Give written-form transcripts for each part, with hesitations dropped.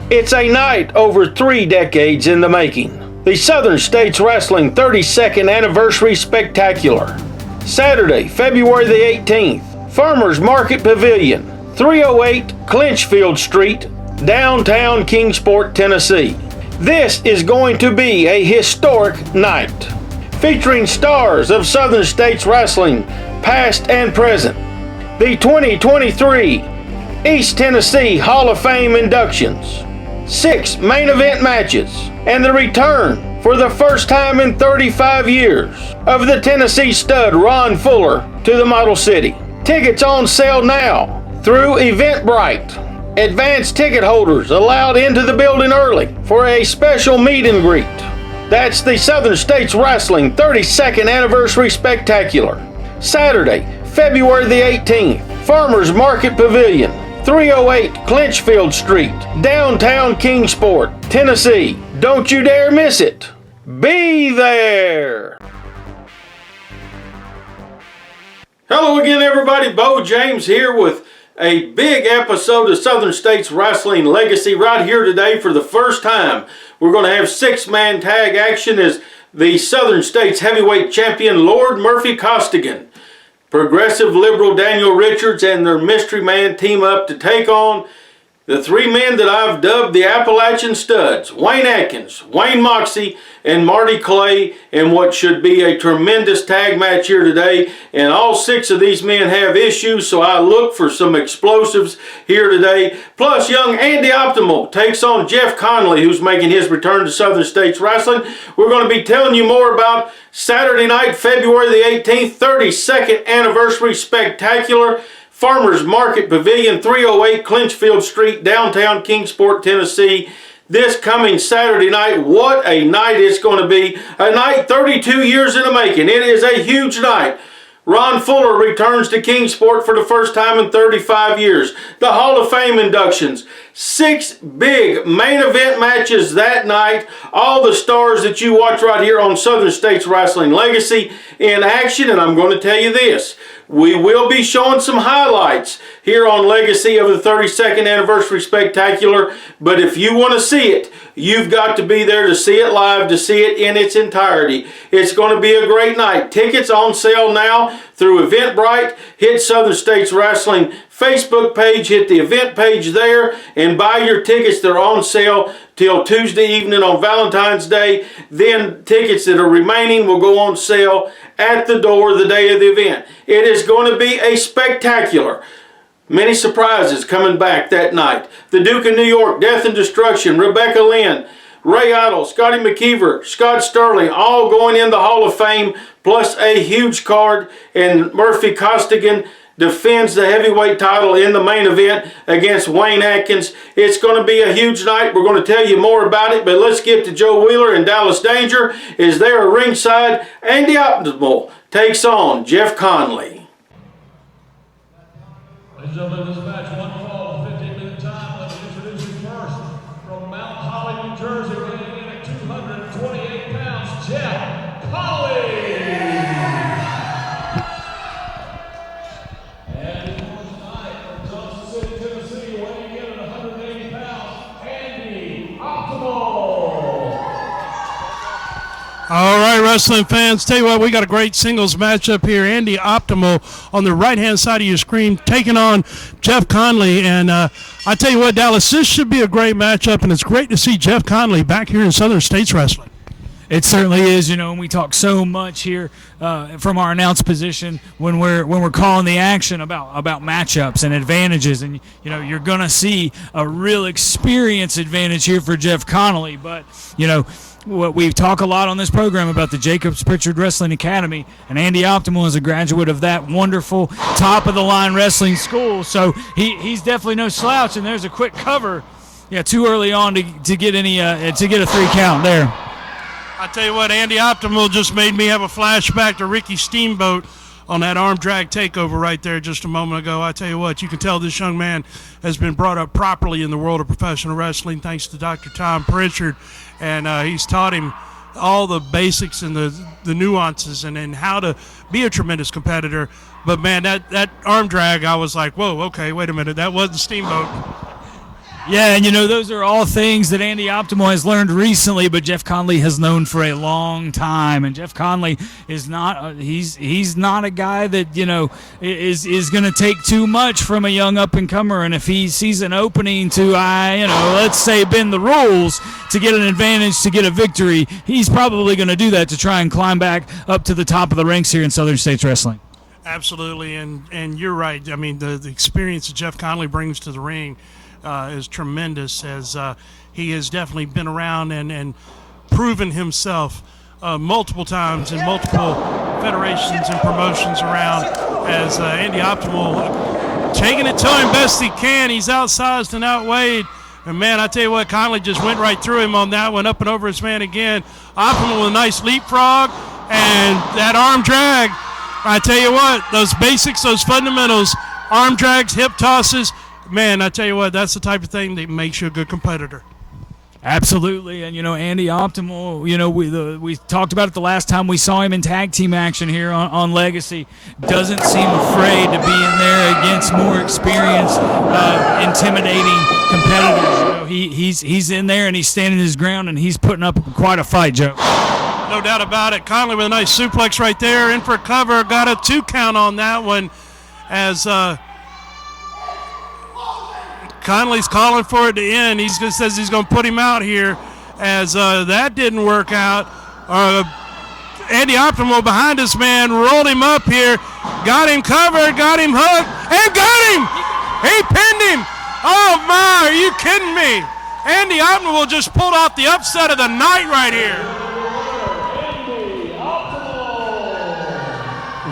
It's a night over 3 decades in the making. The Southern States Wrestling 32nd Anniversary Spectacular. Saturday, February the 18th, Farmers Market Pavilion, 308 Clinchfield Street, downtown Kingsport, Tennessee. This is going to be a historic night, featuring stars of Southern States Wrestling, past and present. The 2023 East Tennessee Hall of Fame inductions, 6 main event matches, and the return for the first time in 35 years of the Tennessee stud Ron Fuller to the Model City. Tickets on sale now through Eventbrite. Advanced ticket holders allowed into the building early for a special meet and greet. That's the Southern States Wrestling 32nd Anniversary Spectacular. Saturday, February the 18th, Farmers Market Pavilion, 308 Clinchfield Street, downtown Kingsport, Tennessee. Don't you dare miss it. Be there. Hello again, everybody. Beau James here with a big episode of Southern States Wrestling Legacy right here today for the first time. We're going to have 6-man tag action as the Southern States Heavyweight Champion Lord Murphy Costigan, Progressive Liberal Daniel Richards, and their mystery man team up to take on the 3 men that I've dubbed the Appalachian Studs, Wayne Adkins, Wayne Moxxi, and Marty Clay, in what should be a tremendous tag match here today. And all 6 of these men have issues, so I look for some explosives here today. Plus, young Andy Optimal takes on Jeff Connley, who's making his return to Southern States Wrestling. We're going to be telling you more about Saturday night, February the 18th, 32nd Anniversary Spectacular, Farmers Market Pavilion, 308 Clinchfield Street, downtown Kingsport, Tennessee. This coming Saturday night, what a night it's going to be. A night 32 years in the making. It is a huge night. Ron Fuller returns to Kingsport for the first time in 35 years. The Hall of Fame inductions. 6 big main event matches that night. All the stars that you watch right here on Southern States Wrestling Legacy in action. And I'm going to tell you this. We will be showing some highlights here on Legacy of the 32nd Anniversary Spectacular. But if you want to see it, you've got to be there to see it live, to see it in its entirety. It's going to be a great night. Tickets on sale now through Eventbrite. Hit Southern States Wrestling Facebook page, hit the event page there, and buy your tickets. They're on sale till Tuesday evening on Valentine's Day. Then tickets that are remaining will go on sale at the door the day of the event. It is going to be a spectacular. Many surprises coming back that night. The Duke of New York, Death and Destruction, Rebecca Lynn, Ray Idle, Scotty McKeever, Scott Sterling, all going in the Hall of Fame, plus a huge card, and Murphy Costigan defends the heavyweight title in the main event against Wayne Adkins. It's going to be a huge night. We're going to tell you more about it, but let's get to Joe Wheeler and Dallas Danger. Is there ringside? Andy Optimal takes on Jeff Connley. Ladies and gentlemen, this match, 1 fall, 15-minute time. Let me introduce you first from Mount Holly, New Jersey, weighing in at 228 pounds, Jeff Connley. And his opponent tonight from Johnson City, Tennessee, weighing in at 180 pounds, Andy Optimal. All right, wrestling fans, tell you what, we got a great singles matchup here. Andy Optimal on the right-hand side of your screen taking on Jeff Connley. And I tell you what, Dallas, this should be a great matchup, and it's great to see Jeff Connley back here in Southern States Wrestling. It certainly is, and we talk so much here from our announce position when we're calling the action about matchups and advantages, and you're gonna see a real experience advantage here for Jeff Connley. But what we talk a lot on this program about the Jacobs Pritchard Wrestling Academy, and Andy Optimal is a graduate of that wonderful top of the line wrestling school, so he's definitely no slouch. And there's a quick cover, too early on to get a 3 count there. I tell you what, Andy Optimal just made me have a flashback to Ricky Steamboat on that arm drag takeover right there just a moment ago. I tell you what, you can tell this young man has been brought up properly in the world of professional wrestling thanks to Dr. Tom Pritchard, and he's taught him all the basics and the nuances and how to be a tremendous competitor. But man, that arm drag, I was like, whoa, okay, wait a minute, that wasn't Steamboat. Yeah, and those are all things that Andy Optimal has learned recently, but Jeff Connley has known for a long time. And Jeff Connley is not he's not a guy that is going to take too much from a young up and comer. And if he sees an opening to let's say bend the rules to get an advantage, to get a victory, he's probably going to do that to try and climb back up to the top of the ranks here in Southern States Wrestling. Absolutely, and you're right. I mean, the experience that Jeff Connley brings to the ring is tremendous, as he has definitely been around and proven himself multiple times in multiple federations and promotions around, as Andy Optimal taking it to him best he can. He's outsized and outweighed. And, man, I tell you what, Connley just went right through him on that one, up and over his man again. Optimal with a nice leapfrog and that arm drag. I tell you what, those basics, those fundamentals, arm drags, hip tosses, man, I tell you what, that's the type of thing that makes you a good competitor. Absolutely, and Andy Optimal, we talked about it the last time we saw him in tag team action here on Legacy. Doesn't seem afraid to be in there against more experienced, intimidating competitors. He's in there and he's standing his ground and he's putting up quite a fight, Joe. No doubt about it. Connley with a nice suplex right there, in for cover, got a 2 count on that one, as Connley's calling for it to end. He says he's going to put him out here, as that didn't work out. Andy Optimal behind this man, rolled him up here, got him covered, got him hooked, and got him! He pinned him! Oh my, are you kidding me? Andy Optimal just pulled off the upset of the night right here.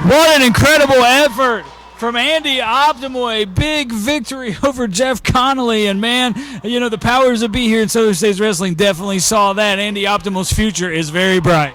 What an incredible effort from Andy Optimal, a big victory over Jeff Connley. And, man, the powers that be here in Southern States Wrestling definitely saw that. Andy Optimal's future is very bright.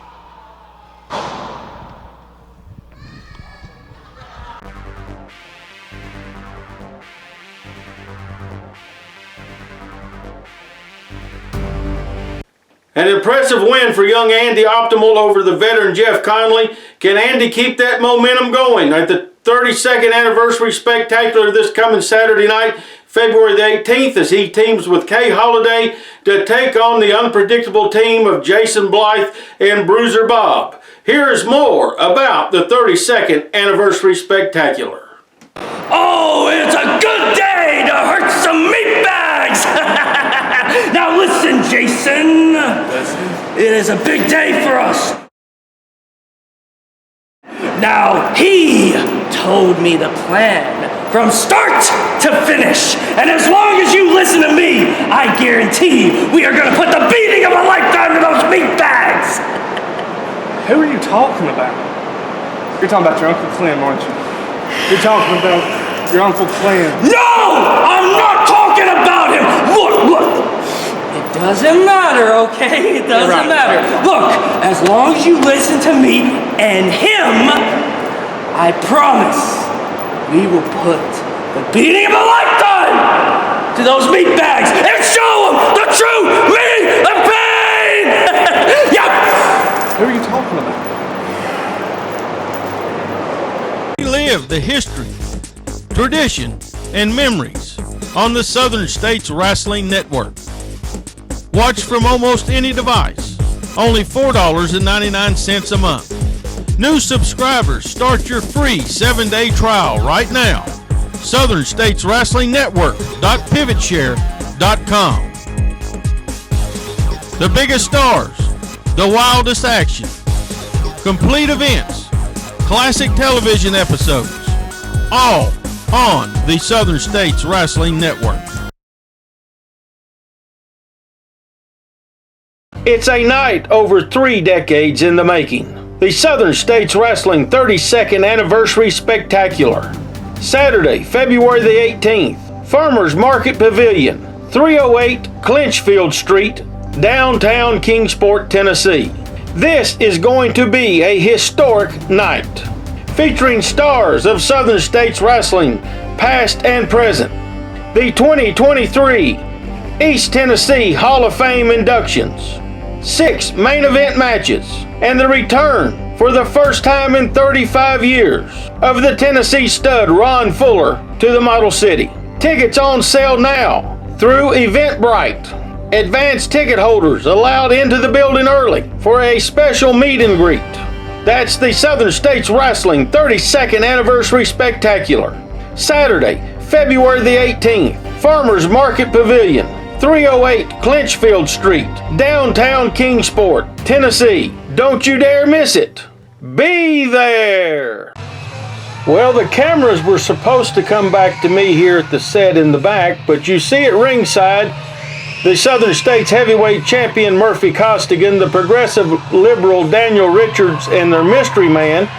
An impressive win for young Andy Optimal over the veteran Jeff Connley. Can Andy keep that momentum going at the 32nd Anniversary Spectacular this coming Saturday night, February the 18th, as he teams with Kay Holiday to take on the unpredictable team of Jason Blythe and Bruiser Bob? Here is more about the 32nd Anniversary Spectacular. Oh, it's a good day to hurt some meat bags! Now listen, Jason. It is a big day for us. Now, he told me the plan from start to finish. And as long as you listen to me, I guarantee we are going to put the beating of a lifetime to those meat bags. Who are you talking about? You're talking about your Uncle Clem, aren't you? You're talking about your Uncle Clem. No! I'm not talking about him! Look! It doesn't matter, okay? It doesn't matter. Look, as long as you listen to me and him, I promise we will put the beating of a lifetime to those meat bags and show them the true meaning of pain! Yep! Who are you talking about? Relive the history, tradition, and memories on the Southern States Wrestling Network. Watch from almost any device, only $4.99 a month. New subscribers, start your free 7-day trial right now. Southern States Wrestling Network.pivotshare.com. The biggest stars, the wildest action, complete events, classic television episodes, all on the Southern States Wrestling Network. It's a night over 3 decades in the making. The Southern States Wrestling 32nd Anniversary Spectacular. Saturday, February the 18th, Farmers Market Pavilion, 308 Clinchfield Street, downtown Kingsport, Tennessee. This is going to be a historic night, featuring stars of Southern States Wrestling, past and present. The 2023 East Tennessee Hall of Fame inductions, 6 main event matches, and the return for the first time in 35 years of the Tennessee stud Ron Fuller to the Model City. Tickets on sale now through Eventbrite. Advanced ticket holders allowed into the building early for a special meet and greet. That's the Southern States Wrestling 32nd Anniversary Spectacular. Saturday, February the 18th, Farmers Market Pavilion, 308 Clinchfield Street, downtown Kingsport, Tennessee. Don't you dare miss it. Be there. Well, the cameras were supposed to come back to me here at the set in the back, but you see at ringside, the Southern States Heavyweight Champion Murphy Costigan, the Progressive Liberal Daniel Richards, and their mystery man.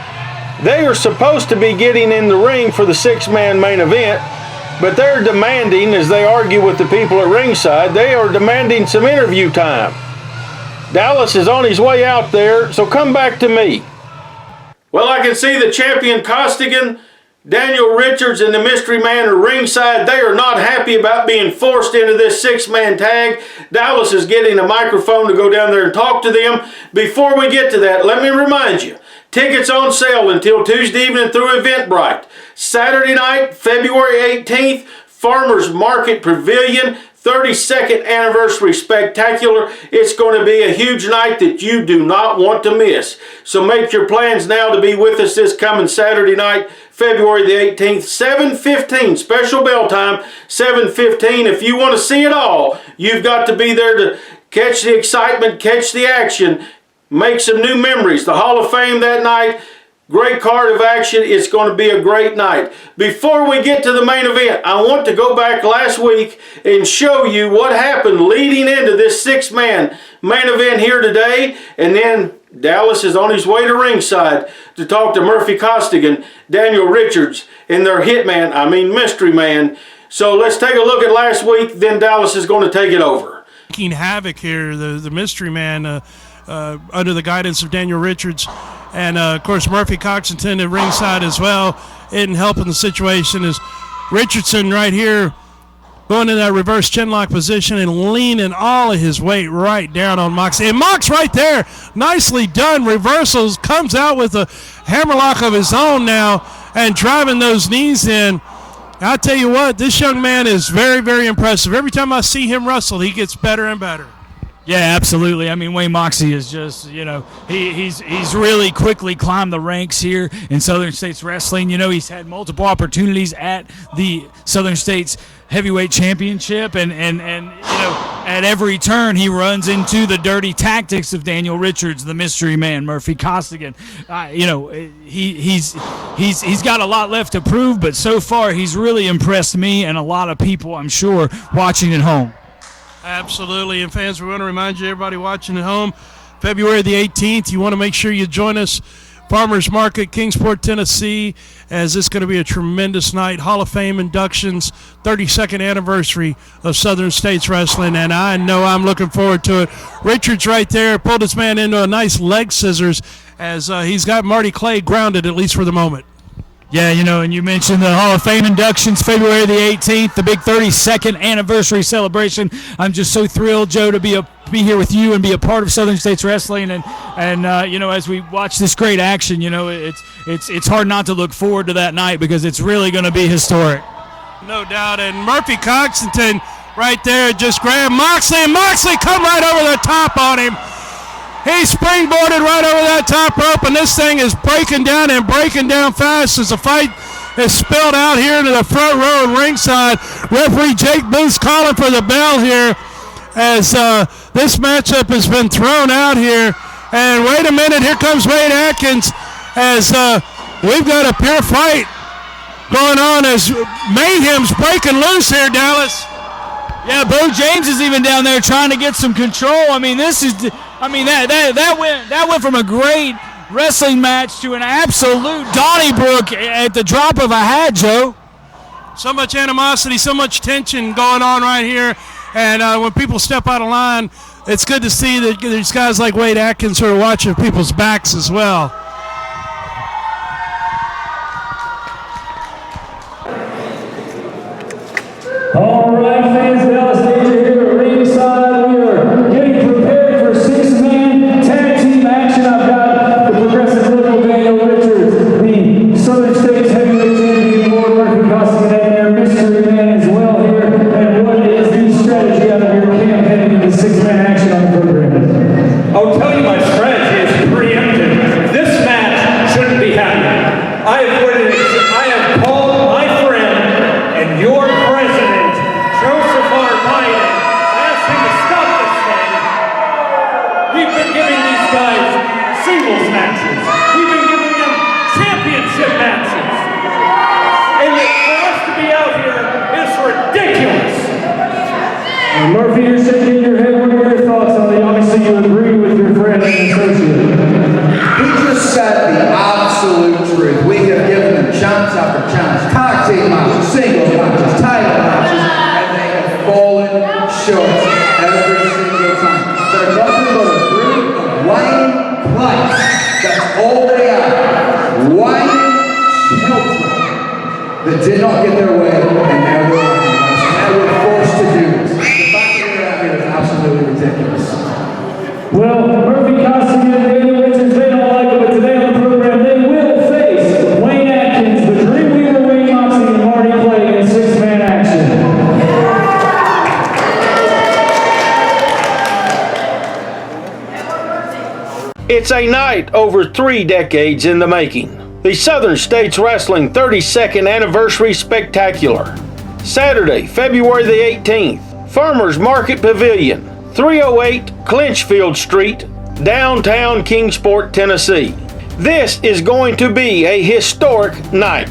They are supposed to be getting in the ring for the six-man main event, but they're demanding, as they argue with the people at ringside, they are demanding some interview time. Dallas is on his way out there, so come back to me. Well, I can see the champion Costigan, Daniel Richards, and the mystery man are ringside. They are not happy about being forced into this six-man tag. Dallas is getting a microphone to go down there and talk to them. Before we get to that, let me remind you, tickets on sale until Tuesday evening through Eventbrite. Saturday night, February 18th, Farmers Market Pavilion, 32nd Anniversary Spectacular. It's going to be a huge night that you do not want to miss. So make your plans now to be with us this coming Saturday night, February the 18th, 7:15, special bell time, 7:15. If you want to see it all, you've got to be there to catch the excitement, catch the action, make some new memories. The Hall of Fame that night, great card of action. It's going to be a great night. Before we get to the main event, I want to go back last week and show you what happened leading into this six-man main event here today. And then Dallas is on his way to ringside to talk to Murphy Costigan, Daniel Richards, and their mystery man. So let's take a look at last week, then Dallas is going to take it over. Wreaking havoc here, the mystery man, under the guidance of Daniel Richards, and of course Murphy Costigan at ringside as well, in helping the situation is Richardson right here going in that reverse chinlock position and leaning all of his weight right down on Moxxi. And Mox right there, nicely done. Reversals, comes out with a hammerlock of his own now and driving those knees in. I'll tell you what, this young man is very, very impressive. Every time I see him wrestle, he gets better and better. Yeah, absolutely. I mean, Wayne Moxxi is just, he's really quickly climbed the ranks here in Southern States Wrestling. He's had multiple opportunities at the Southern States Heavyweight Championship, and at every turn he runs into the dirty tactics of Daniel Richards, the mystery man, Murphy Costigan. He's got a lot left to prove, but so far he's really impressed me and a lot of people, I'm sure, watching at home. Absolutely. And fans, we want to remind you, everybody watching at home, February the 18th, you want to make sure you join us, Farmers Market, Kingsport, Tennessee, as it's going to be a tremendous night. Hall of Fame inductions, 32nd anniversary of Southern States Wrestling, and I know I'm looking forward to it. Richards right there pulled his man into a nice leg scissors as he's got Marty Clay grounded, at least for the moment. Yeah, and you mentioned the Hall of Fame inductions, February the 18th, the big 32nd anniversary celebration. I'm just so thrilled, Joe, to be here with you and be a part of Southern States Wrestling. And as we watch this great action, it's hard not to look forward to that night because it's really going to be historic. No doubt. And Murphy Costigan right there just grabbed Moxxi, and Moxxi come right over the top on him. He springboarded right over that top rope, and this thing is breaking down fast as the fight is spilled out here into the front row and ringside. Referee Jake Booth's calling for the bell here as this matchup has been thrown out here. And wait a minute, here comes Wayne Adkins as we've got a pure fight going on as mayhem's breaking loose here, Dallas. Yeah, Beau James is even down there trying to get some control. That went from a great wrestling match to an absolute Donnybrook at the drop of a hat, Joe. So much animosity, so much tension going on right here. And when people step out of line, it's good to see that there's guys like Wayne Adkins who are watching people's backs as well. All right, fans, Dallas Danger here at ringside. We are getting prepared for six-man tag team action. I've got the Progressive Liberal Daniel Richards, the Southern States Heavyweight Champion Murphy Costigan, and their mystery man as well here. And what is the Murphy, you're shaking your head. What are your thoughts on it? Obviously, you agree with your friend and associate. He just said the absolute truth. We have given them chance after chance, tag team matches, singles matches, title matches, and they have fallen short every single time. They're nothing but a group of whining plights. That's all they are. Whining children that did not get their way, and now they're whining. Now we're forced to do this. The fact that they're out here is absolutely ridiculous. Well, Murphy, Costigan, and Daniel Richards, they don't like it, but today on the program, they will face Wayne Adkins, the Dreamweaver, Wayne Moxxi, and Marty Clay in six-man action. It's a night over 3 decades in the making. The Southern States Wrestling 32nd Anniversary Spectacular. Saturday, February the 18th, Farmers Market Pavilion, 308 Clinchfield Street, downtown Kingsport, Tennessee. This is going to be a historic night,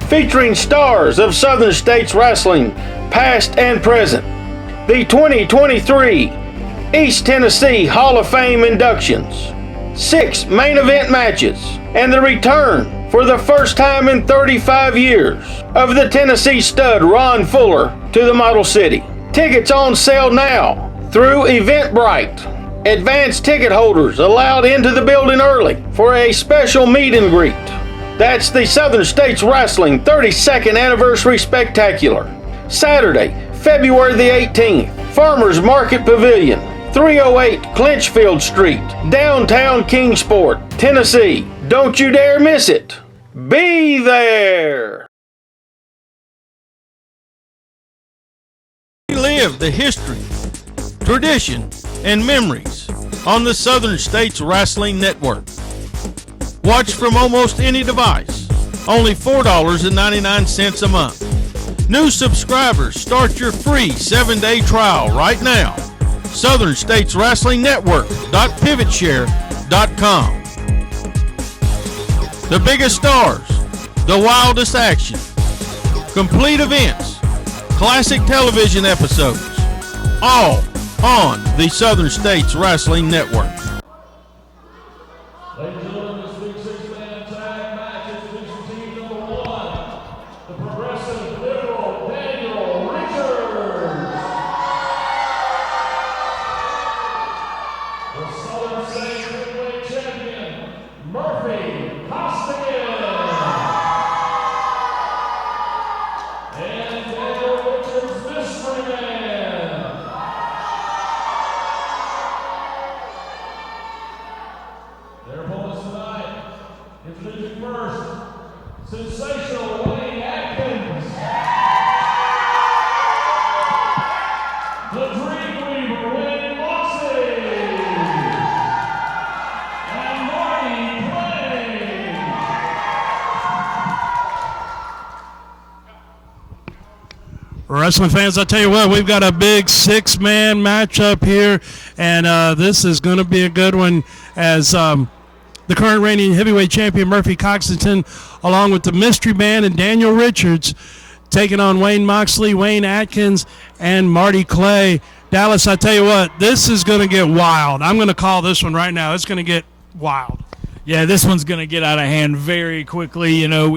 featuring stars of Southern States Wrestling, past and present. The 2023 East Tennessee Hall of Fame inductions, 6 main event matches, and the return for the first time in 35 years of the Tennessee stud Ron Fuller to the Model City. Tickets on sale now through Eventbrite. Advanced ticket holders allowed into the building early for a special meet and greet. That's the Southern States Wrestling 32nd Anniversary Spectacular. Saturday, February the 18th, Farmers Market Pavilion, 308 Clinchfield Street, downtown Kingsport, Tennessee. Don't you dare miss it. Be there. Relive the history, tradition, and memories on the Southern States Wrestling Network. Watch from almost any device. Only $4.99 a month. New subscribers start your free 7-day trial right now. Southern States Wrestling Network.pivotshare.com. The biggest stars, the wildest action, complete events, classic television episodes, all on the Southern States Wrestling Network. Ladies and gentlemen, this week's six-man tag match is featuring team number 1, the progressive liberal Daniel Richards. The Southern States Heavyweight Champion, Murphy Costigan. And Daniel Richards, Mystery Man. Their opponents tonight, introducing first, sensational Wayne Adkins. The Dreamweaver, Wayne Moxxi. And Marty Clay. Wrestling fans, I tell you what, we've got a big 6-man matchup here, and this is going to be a good one as the current reigning heavyweight champion Murphy Costigan, along with the Mystery Man and Daniel Richards, taking on Wayne Moxxi, Wayne Adkins, and Marty Clay. Dallas, I tell you what, this is going to get wild. I'm going to call this one right now. It's going to get wild. Yeah, this one's going to get out of hand very quickly. You know,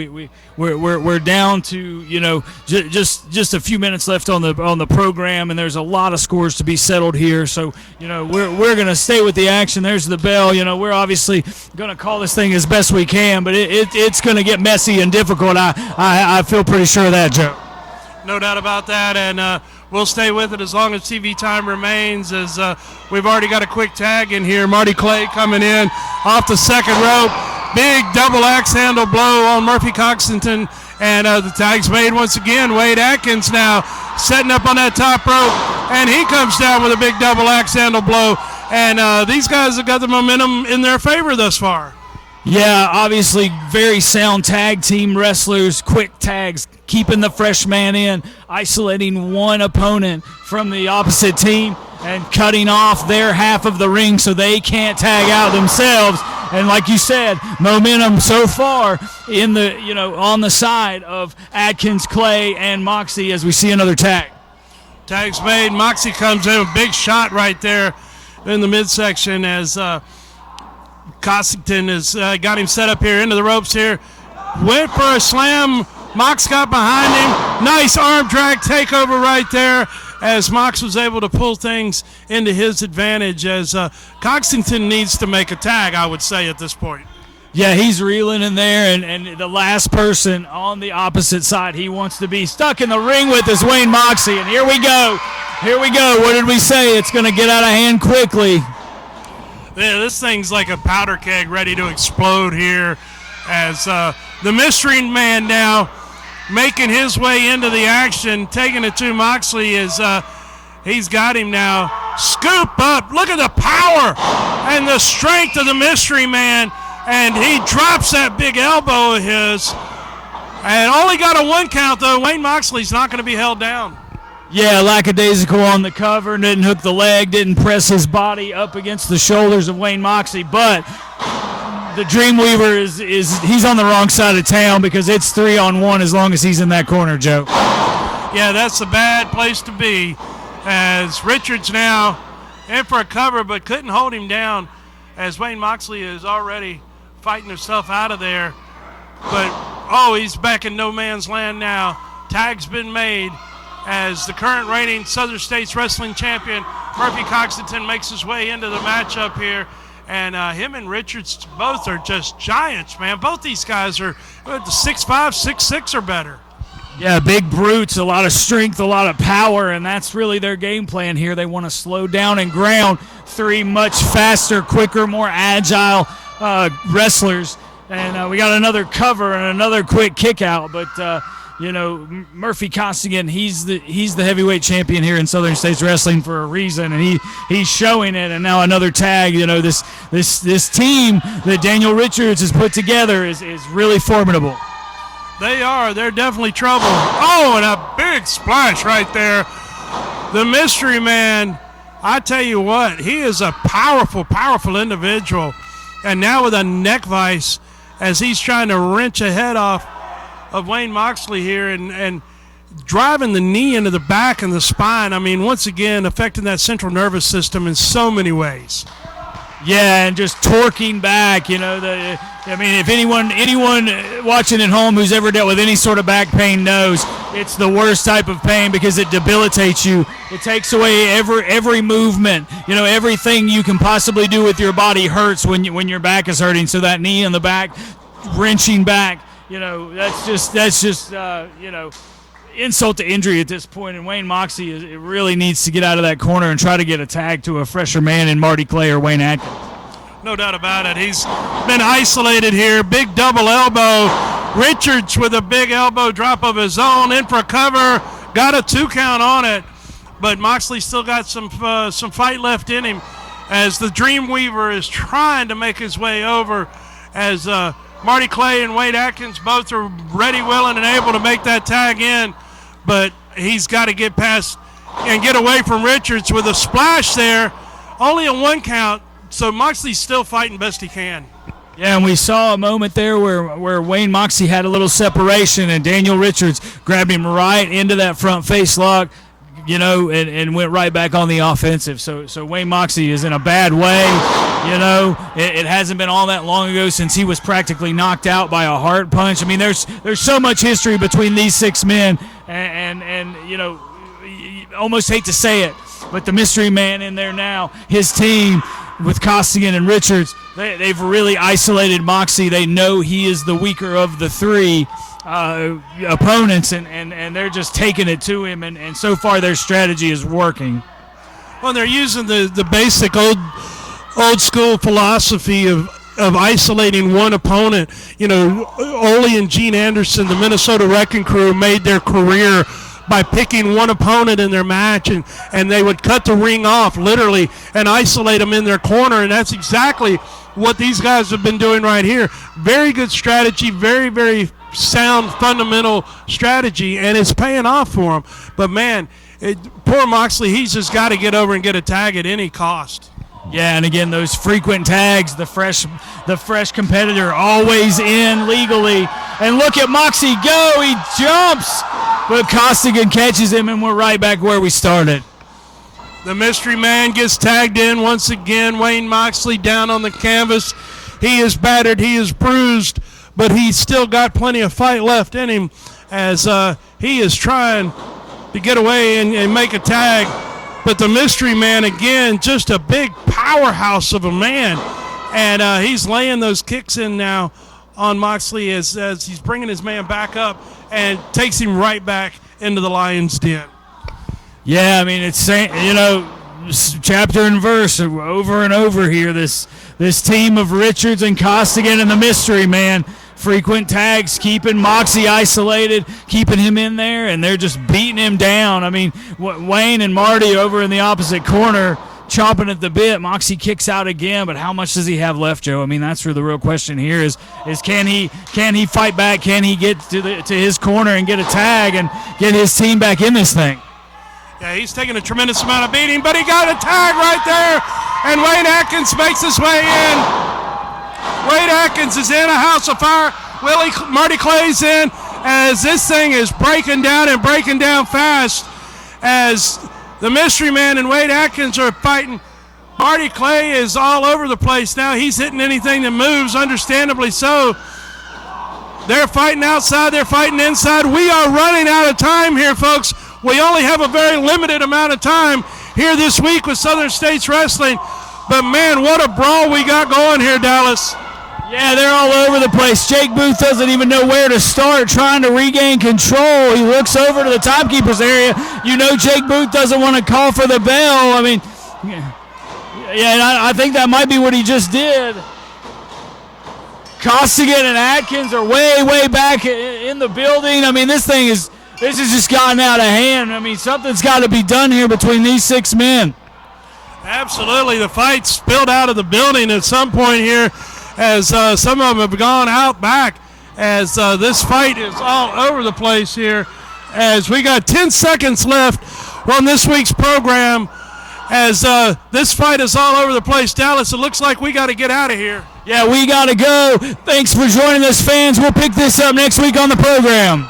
we're down to, you know, just a few minutes left on the program, and there's a lot of scores to be settled here. So, you know, we're going to stay with the action. There's the bell. You know, we're obviously going to call this thing as best we can, but it's going to get messy and difficult. I feel pretty sure of that, Joe. No doubt about that, and we'll stay with it as long as TV time remains, as we've already got a quick tag in here. Marty Clay coming in off the second rope. Big double axe handle blow on Murphy Costigan, and the tag's made once again. Wayne Adkins now setting up on that top rope, and he comes down with a big double axe handle blow, and these guys have got the momentum in their favor thus far. Yeah, obviously very sound tag team wrestlers, quick tags, keeping the fresh man in, isolating one opponent from the opposite team, and cutting off their half of the ring so they can't tag out themselves. And like you said, momentum so far in the, you know, on the side of Adkins, Clay, and Moxxi as we see another tag. Tag's made. Moxxi comes in, a big shot right there in the midsection as Costigan has got him set up here into the ropes here. Went for a slam. Mox got behind him. Nice arm drag takeover right there as Mox was able to pull things into his advantage as Costigan needs to make a tag, I would say, at this point. Yeah, he's reeling in there, and the last person on the opposite side he wants to be stuck in the ring with is Wayne Moxxi. And here we go. Here we go. What did we say? It's going to get out of hand quickly. Yeah, this thing's like a powder keg ready to explode here as the Mystery Man now making his way into the action, taking it to Moxxi as he's got him now. Scoop up. Look at the power and the strength of the Mystery Man. And he drops that big elbow of his. And only got a 1 count, though. Wayne Moxley's not going to be held down. Yeah, lackadaisical on the cover. Didn't hook the leg. Didn't press his body up against the shoulders of Wayne Moxxi. But the Dreamweaver he's on the wrong side of town because it's 3-on-1 as long as he's in that corner, Joe. Yeah, that's a bad place to be. As Richards now in for a cover but couldn't hold him down as Wayne Moxley is already fighting himself out of there. But, he's back in no man's land now. Tag's been made as the current reigning Southern States Wrestling Champion, Murphy Costigan, makes his way into the matchup here. And him and Richards both are just giants, man. Both these guys are 6'5", 6'6", or better. Yeah, big brutes, a lot of strength, a lot of power, and that's really their game plan here. They want to slow down and ground 3 much faster, quicker, more agile wrestlers. And we got another cover and another quick kick out, but Murphy Costigan, he's the heavyweight champion here in Southern States Wrestling for a reason, and he's showing it. And now another tag. This team that Daniel Richards has put together is really formidable. They're definitely trouble. And a big splash right there. The Mystery Man, I tell you what, he is a powerful, powerful individual. And now with a neck vice as he's trying to wrench a head off of Wayne Moxley here and driving the knee into the back and the spine. I mean, once again, affecting that central nervous system in so many ways. Yeah, and just torquing back, if anyone watching at home who's ever dealt with any sort of back pain knows it's the worst type of pain because it debilitates you. It takes away every movement. Everything you can possibly do with your body hurts when your back is hurting. So that knee in the back, wrenching back, that's just insult to injury at this point. And Wayne Moxxi really needs to get out of that corner and try to get a tag to a fresher man in Marty Clay or Wayne Adkins. No doubt about it. He's been isolated here. Big double elbow. Richards with a big elbow drop of his own, in for a cover. Got a 2 count on it. But Moxley still got some fight left in him as the Dreamweaver is trying to make his way over as Marty Clay and Wayne Adkins both are ready, willing, and able to make that tag in. But he's got to get past and get away from Richards with a splash there. Only a 1 count, so Moxley's still fighting best he can. Yeah, and we saw a moment there where Wayne Moxxi had a little separation, and Daniel Richards grabbed him right into that front face lock, and went right back on the offensive. So Wayne Moxxi is in a bad way. It hasn't been all that long ago since he was practically knocked out by a heart punch. I mean, there's so much history between these 6 men, and you almost hate to say it, but the Mystery Man in there now, his team with Costigan and Richards, they've really isolated Moxxi. They know he is the weaker of the 3 opponents, and they're just taking it to him, and so far their strategy is working. Well, they're using the basic old school philosophy of isolating one opponent. Ole and Gene Anderson, the Minnesota Wrecking Crew, made their career by picking one opponent in their match, and they would cut the ring off literally and isolate them in their corner, and that's exactly what these guys have been doing right here. Very good strategy, very, very sound fundamental strategy, and it's paying off for him. But man, poor Moxley, he's just got to get over and get a tag at any cost. Yeah, and again, those frequent tags, the fresh competitor always in legally. And look at Moxxi go. He jumps but Costigan catches him, and we're right back where we started. The mystery man gets tagged in once again. Wayne Moxxi down on the canvas. He is battered, he is bruised, but he's still got plenty of fight left in him as he is trying to get away and make a tag. But the mystery man, again, just a big powerhouse of a man. And he's laying those kicks in now on Moxxi as he's bringing his man back up and takes him right back into the lion's den. Yeah, I mean, it's, you know, chapter and verse over and over here. This team of Richards and Costigan and the mystery man. Frequent tags, keeping Moxxi isolated, keeping him in there, and they're just beating him down. I mean, Wayne and Marty over in the opposite corner chomping at the bit. Moxxi kicks out again, but how much does he have left, Joe? I mean, that's where the real question here is can he fight back? Can he get to his corner and get a tag and get his team back in this thing? Yeah, he's taking a tremendous amount of beating, but he got a tag right there, and Wayne Adkins makes his way in. Wayne Adkins is in a house of fire. Marty Clay's in as this thing is breaking down fast as the mystery man and Wayne Adkins are fighting. Marty Clay is all over the place now. He's hitting anything that moves, understandably so. They're fighting outside, they're fighting inside. We are running out of time here, folks. We only have a very limited amount of time here this week with Southern States Wrestling. But, man, what a brawl we got going here, Dallas. Yeah, they're all over the place. Jake Booth doesn't even know where to start trying to regain control. He looks over to the timekeeper's area. You know Jake Booth doesn't want to call for the bell. I mean, yeah, and I think that might be what he just did. Costigan and Adkins are way back in the building. I mean, this has just gotten out of hand. I mean, something's got to be done here between these six men. Absolutely. The fight spilled out of the building at some point here as some of them have gone out back as this fight is all over the place here as we got 10 seconds left on this week's program as this fight is all over the place. Dallas, it looks like we got to get out of here. Yeah, we got to go. Thanks for joining us, fans. We'll pick this up next week on the program.